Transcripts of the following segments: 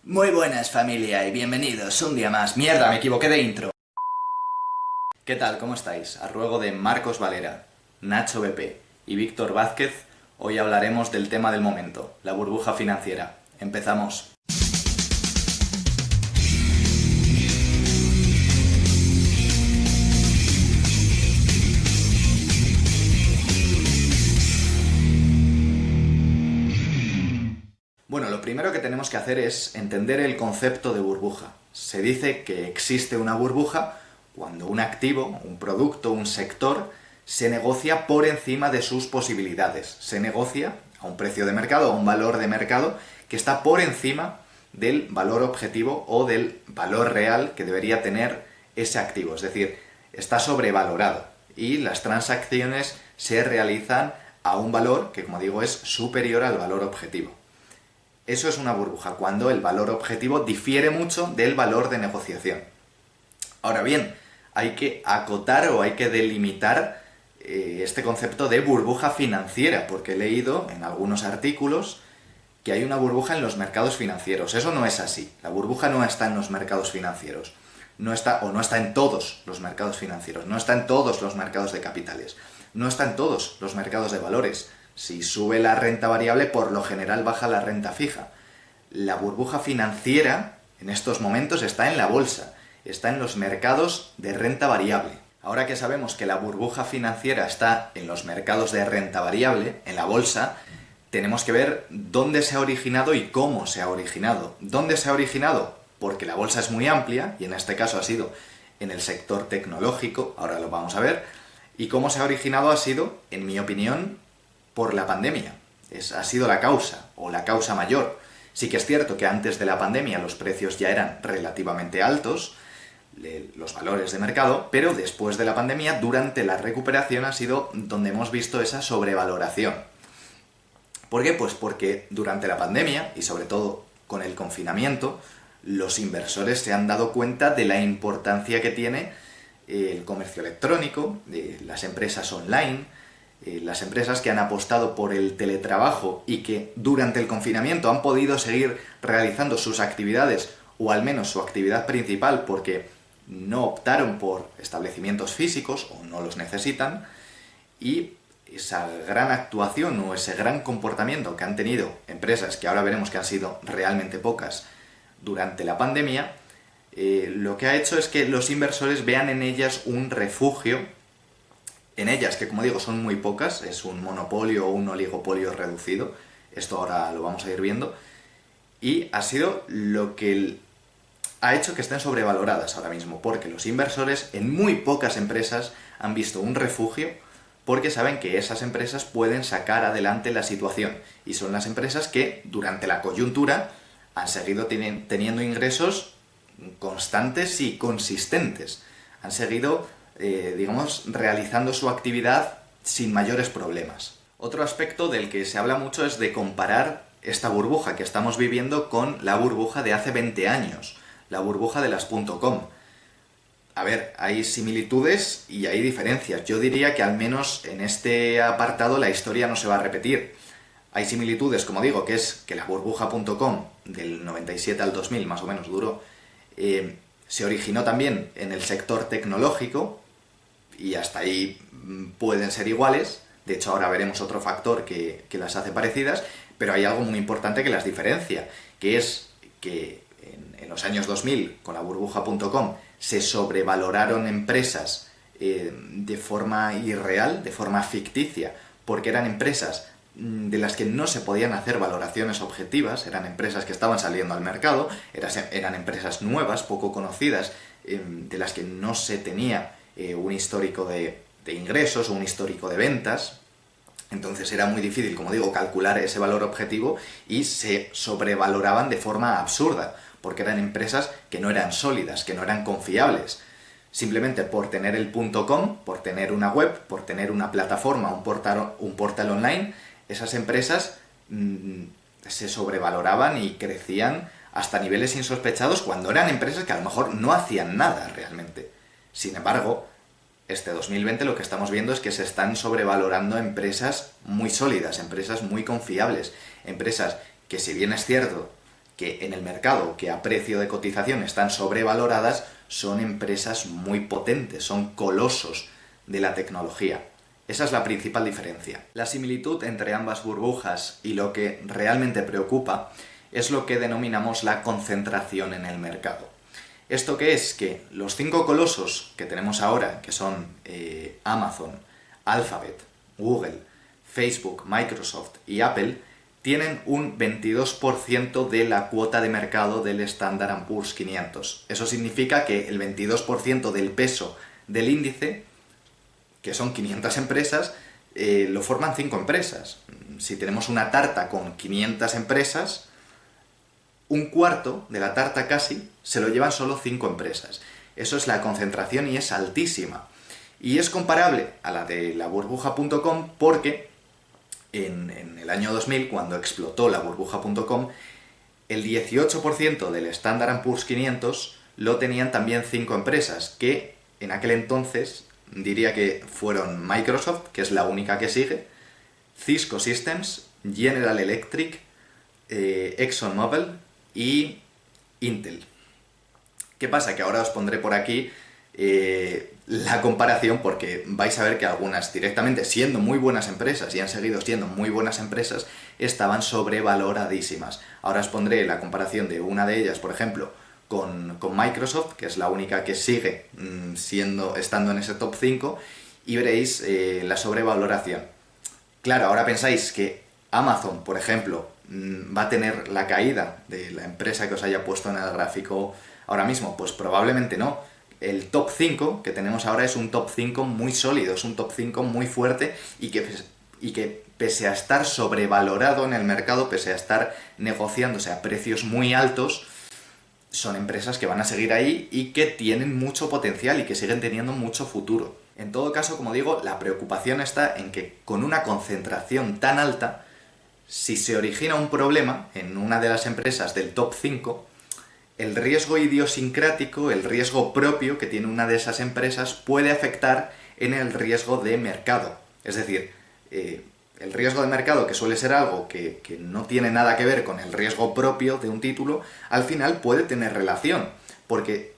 Muy buenas familia y bienvenidos un día más. Mierda, me equivoqué de intro. ¿Qué tal? ¿Cómo estáis? A ruego de Marcos Valera, Nacho BP y Víctor Vázquez, hoy hablaremos del tema del momento, la burbuja financiera. Empezamos. Bueno, lo primero que tenemos que hacer es entender el concepto de burbuja. Se dice que existe una burbuja cuando un activo, un producto, un sector, se negocia por encima de sus posibilidades. Se negocia a un precio de mercado, a un valor de mercado que está por encima del valor objetivo o del valor real que debería tener ese activo. Es decir, está sobrevalorado y las transacciones se realizan a un valor que, como digo, es superior al valor objetivo. Eso es una burbuja, cuando el valor objetivo difiere mucho del valor de negociación. Ahora bien, hay que acotar o hay que delimitar este concepto de burbuja financiera, porque he leído en algunos artículos que hay una burbuja en los mercados financieros. Eso no es así. La burbuja no está en los mercados financieros. No está en todos los mercados financieros. No está en todos los mercados de capitales. No está en todos los mercados de valores. Si sube la renta variable, por lo general baja la renta fija. La burbuja financiera, en estos momentos, está en la bolsa, está en los mercados de renta variable. Ahora que sabemos que la burbuja financiera está en los mercados de renta variable, en la bolsa, tenemos que ver dónde se ha originado y cómo se ha originado. ¿Dónde se ha originado? Porque la bolsa es muy amplia, y en este caso ha sido en el sector tecnológico, ahora lo vamos a ver, y cómo se ha originado ha sido, en mi opinión, por la pandemia. Ha sido la causa, o la causa mayor. Sí que es cierto que antes de la pandemia los precios ya eran relativamente altos, los valores de mercado, pero después de la pandemia, durante la recuperación, ha sido donde hemos visto esa sobrevaloración. ¿Por qué? Pues porque durante la pandemia, y sobre todo con el confinamiento, los inversores se han dado cuenta de la importancia que tiene el comercio electrónico, de las empresas online, las empresas que han apostado por el teletrabajo y que durante el confinamiento han podido seguir realizando sus actividades, o al menos su actividad principal, porque no optaron por establecimientos físicos o no los necesitan, y esa gran actuación o ese gran comportamiento que han tenido empresas, que ahora veremos que han sido realmente pocas durante la pandemia, lo que ha hecho es que los inversores vean en ellas un refugio, en ellas, que como digo son muy pocas, es un monopolio o un oligopolio reducido, esto ahora lo vamos a ir viendo, y ha sido lo que ha hecho que estén sobrevaloradas ahora mismo, porque los inversores en muy pocas empresas han visto un refugio, porque saben que esas empresas pueden sacar adelante la situación, y son las empresas que durante la coyuntura han seguido teniendo ingresos constantes y consistentes, han seguido digamos, realizando su actividad sin mayores problemas. Otro aspecto del que se habla mucho es de comparar esta burbuja que estamos viviendo con la burbuja de hace 20 años, la burbuja de las .com. A ver, hay similitudes y hay diferencias. Yo diría que al menos en este apartado la historia no se va a repetir. Hay similitudes, como digo, que es que la burbuja.com del 97 al 2000 más o menos duró, se originó también en el sector tecnológico, y hasta ahí pueden ser iguales. De hecho, ahora veremos otro factor que las hace parecidas, pero hay algo muy importante que las diferencia, que es que en los años 2000, con la burbuja.com, se sobrevaloraron empresas de forma irreal, de forma ficticia, porque eran empresas de las que no se podían hacer valoraciones objetivas, eran empresas que estaban saliendo al mercado, eran empresas nuevas, poco conocidas, de las que no se tenía un histórico de ingresos o un histórico de ventas. Entonces era muy difícil, como digo, calcular ese valor objetivo, y se sobrevaloraban de forma absurda, porque eran empresas que no eran sólidas, que no eran confiables. Simplemente por tener el .com, por tener una web, por tener una plataforma, un portal online, esas empresas se sobrevaloraban y crecían hasta niveles insospechados cuando eran empresas que a lo mejor no hacían nada realmente. Sin embargo, este 2020 lo que estamos viendo es que se están sobrevalorando empresas muy sólidas, empresas muy confiables, empresas que, si bien es cierto que en el mercado, que a precio de cotización están sobrevaloradas, son empresas muy potentes, son colosos de la tecnología. Esa es la principal diferencia. La similitud entre ambas burbujas y lo que realmente preocupa es lo que denominamos la concentración en el mercado. ¿Esto qué es? Que los 5 colosos que tenemos ahora, que son Amazon, Alphabet, Google, Facebook, Microsoft y Apple, tienen un 22% de la cuota de mercado del Standard & Poor's 500. Eso significa que el 22% del peso del índice, que son 500 empresas, lo forman 5 empresas. Si tenemos una tarta con 500 empresas, un cuarto de la tarta casi se lo llevan solo 5 empresas. Eso es la concentración y es altísima. Y es comparable a la de la burbuja.com porque en el año 2000, cuando explotó la burbuja.com, el 18% del Standard & Poor's 500 lo tenían también 5 empresas, que en aquel entonces diría que fueron Microsoft, que es la única que sigue, Cisco Systems, General Electric, ExxonMobil y Intel. ¿Qué pasa? Que ahora os pondré por aquí la comparación porque vais a ver que algunas directamente siendo muy buenas empresas y han seguido siendo muy buenas empresas estaban sobrevaloradísimas. Ahora os pondré la comparación de una de ellas, por ejemplo, con Microsoft, que es la única que sigue estando en ese top 5, y veréis la sobrevaloración. Claro, ahora pensáis que Amazon, por ejemplo, va a tener la caída de la empresa que os haya puesto en el gráfico ahora mismo. Pues probablemente no. El top 5 que tenemos ahora es un top 5 muy sólido, es un top 5 muy fuerte y que pese a estar sobrevalorado en el mercado, pese a estar negociándose a precios muy altos, son empresas que van a seguir ahí y que tienen mucho potencial y que siguen teniendo mucho futuro. En todo caso, como digo, la preocupación está en que con una concentración tan alta, si se origina un problema en una de las empresas del top 5, el riesgo idiosincrático, el riesgo propio que tiene una de esas empresas puede afectar en el riesgo de mercado. Es decir, el riesgo de mercado, que suele ser algo que no tiene nada que ver con el riesgo propio de un título, al final puede tener relación, porque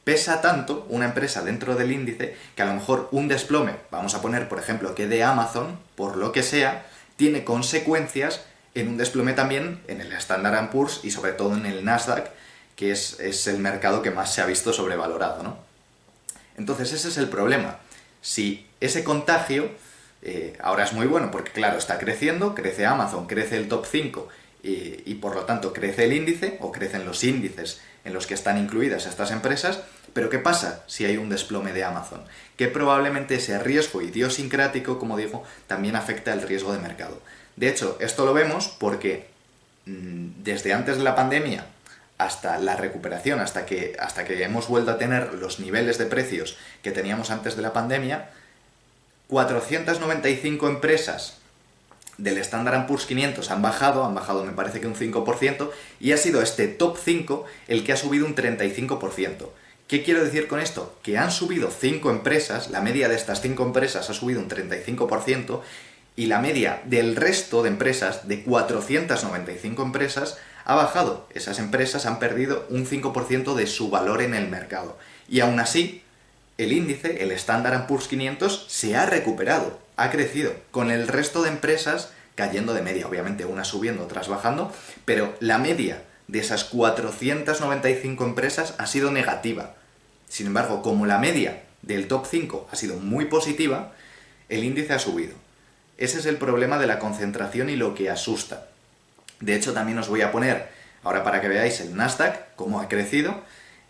pesa tanto una empresa dentro del índice que a lo mejor un desplome, vamos a poner por ejemplo que de Amazon, por lo que sea, tiene consecuencias en un desplome también en el Standard & Poor's y sobre todo en el Nasdaq, que es el mercado que más se ha visto sobrevalorado, ¿no? Entonces ese es el problema. Si ese contagio ahora es muy bueno porque claro, está creciendo, crece Amazon, crece el top 5 y por lo tanto crece el índice o crecen los índices en los que están incluidas estas empresas, pero ¿qué pasa si hay un desplome de Amazon? Que probablemente ese riesgo idiosincrático, como digo, también afecta el riesgo de mercado. De hecho, esto lo vemos porque desde antes de la pandemia hasta la recuperación, hasta que hemos vuelto a tener los niveles de precios que teníamos antes de la pandemia, 495 empresas del Standard & Poor's 500 han bajado me parece que un 5%, y ha sido este top 5 el que ha subido un 35%. ¿Qué quiero decir con esto? Que han subido 5 empresas, la media de estas 5 empresas ha subido un 35%, y la media del resto de empresas, de 495 empresas, ha bajado. Esas empresas han perdido un 5% de su valor en el mercado. Y aún así, el índice, el Standard & Poor's 500, se ha recuperado, ha crecido, con el resto de empresas cayendo de media. Obviamente unas subiendo, otras bajando, pero la media de esas 495 empresas ha sido negativa. Sin embargo, como la media del top 5 ha sido muy positiva, el índice ha subido. Ese es el problema de la concentración y lo que asusta. De hecho, también os voy a poner, ahora para que veáis el Nasdaq, cómo ha crecido,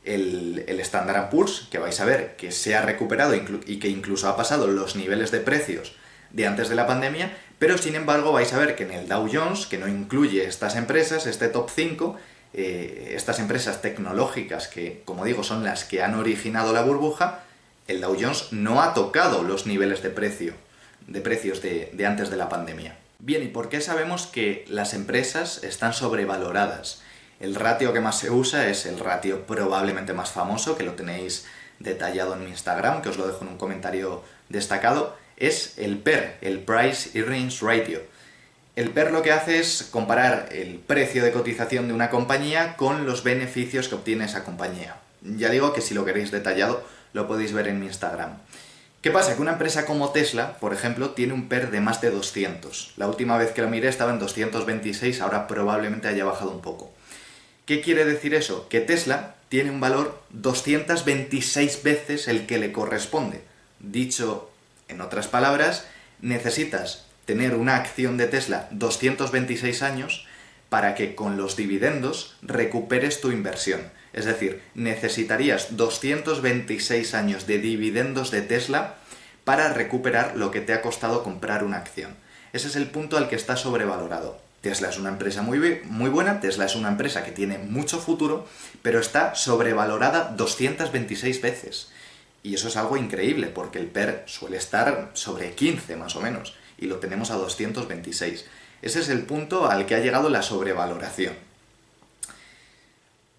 el Standard & Poor's, que vais a ver que se ha recuperado y que incluso ha pasado los niveles de precios de antes de la pandemia, pero sin embargo vais a ver que en el Dow Jones, que no incluye estas empresas, este top 5, estas empresas tecnológicas que, como digo, son las que han originado la burbuja, el Dow Jones no ha tocado los niveles de precios de antes de la pandemia. Bien, ¿y por qué sabemos que las empresas están sobrevaloradas? El ratio que más se usa es el ratio probablemente más famoso, que lo tenéis detallado en mi Instagram, que os lo dejo en un comentario destacado, es el PER, el Price Earnings Ratio. El PER lo que hace es comparar el precio de cotización de una compañía con los beneficios que obtiene esa compañía. Ya digo que si lo queréis detallado lo podéis ver en mi Instagram. ¿Qué pasa? Que una empresa como Tesla, por ejemplo, tiene un PER de más de 200. La última vez que lo miré estaba en 226, ahora probablemente haya bajado un poco. ¿Qué quiere decir eso? Que Tesla tiene un valor 226 veces el que le corresponde. Dicho en otras palabras, necesitas tener una acción de Tesla 226 años para que con los dividendos recuperes tu inversión. Es decir, necesitarías 226 años de dividendos de Tesla para recuperar lo que te ha costado comprar una acción. Ese es el punto al que está sobrevalorado. Tesla es una empresa muy buena, Tesla es una empresa que tiene mucho futuro, pero está sobrevalorada 226 veces. Y eso es algo increíble, porque el PER suele estar sobre 15 más o menos, y lo tenemos a 226. Ese es el punto al que ha llegado la sobrevaloración.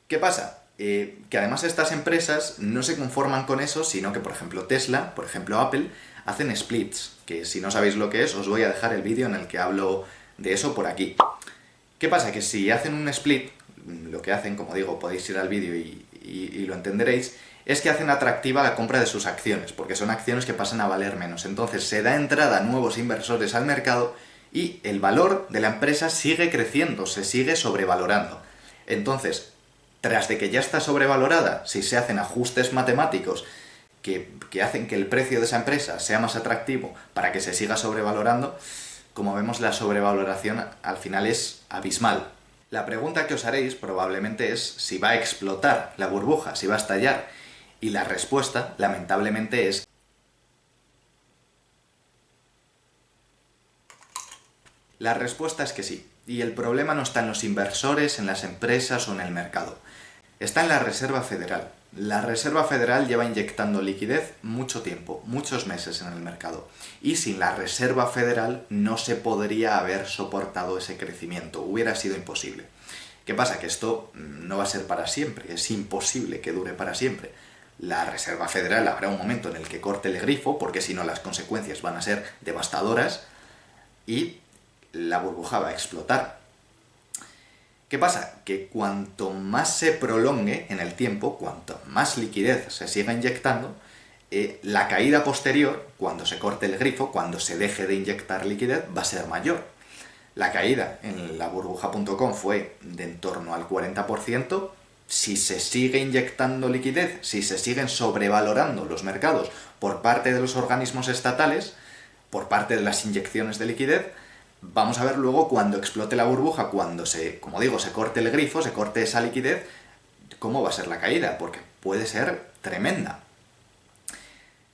¿Qué pasa? Que además estas empresas no se conforman con eso, sino que, por ejemplo, Tesla, por ejemplo, Apple, hacen splits, que si no sabéis lo que es, os voy a dejar el vídeo en el que hablo de eso por aquí. ¿Qué pasa? Que si hacen un split, lo que hacen, como digo, podéis ir al vídeo y lo entenderéis, es que hacen atractiva la compra de sus acciones, porque son acciones que pasan a valer menos. Entonces se da entrada a nuevos inversores al mercado y el valor de la empresa sigue creciendo, se sigue sobrevalorando. Entonces, tras de que ya está sobrevalorada, si se hacen ajustes matemáticos que hacen que el precio de esa empresa sea más atractivo para que se siga sobrevalorando, como vemos, la sobrevaloración al final es abismal. La pregunta que os haréis probablemente es si va a explotar la burbuja, si va a estallar. Y la respuesta, lamentablemente, es... La respuesta es que sí. Y el problema no está en los inversores, en las empresas o en el mercado. Está en la Reserva Federal. La Reserva Federal lleva inyectando liquidez mucho tiempo, muchos meses en el mercado. Y sin la Reserva Federal no se podría haber soportado ese crecimiento, hubiera sido imposible. ¿Qué pasa? Que esto no va a ser para siempre, es imposible que dure para siempre. La Reserva Federal habrá un momento en el que corte el grifo, porque si no las consecuencias van a ser devastadoras y la burbuja va a explotar. ¿Qué pasa? Que cuanto más se prolongue en el tiempo, cuanto más liquidez se siga inyectando, la caída posterior, cuando se corte el grifo, cuando se deje de inyectar liquidez, va a ser mayor. La caída en la burbuja.com fue de en torno al 40%. Si se sigue inyectando liquidez, si se siguen sobrevalorando los mercados por parte de los organismos estatales, por parte de las inyecciones de liquidez, vamos a ver luego cuando explote la burbuja, cuando como digo, se corte el grifo, se corte esa liquidez, cómo va a ser la caída, porque puede ser tremenda.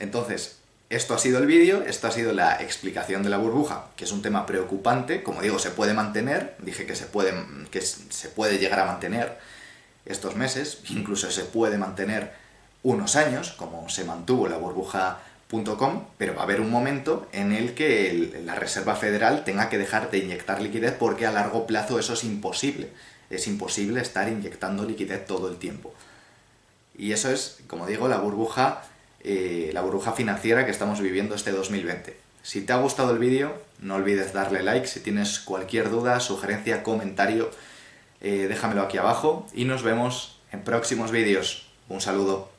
Entonces, esto ha sido el vídeo, esta ha sido la explicación de la burbuja, que es un tema preocupante. Como digo, se puede mantener, dije que se puede llegar a mantener estos meses, incluso se puede mantener unos años, como se mantuvo la burbuja.com, pero va a haber un momento en el que la Reserva Federal tenga que dejar de inyectar liquidez, porque a largo plazo eso es imposible. Es imposible estar inyectando liquidez todo el tiempo. Y eso es, como digo, la burbuja financiera que estamos viviendo este 2020. Si te ha gustado el vídeo, no olvides darle like. Si tienes cualquier duda, sugerencia, comentario, déjamelo aquí abajo y nos vemos en próximos vídeos. Un saludo.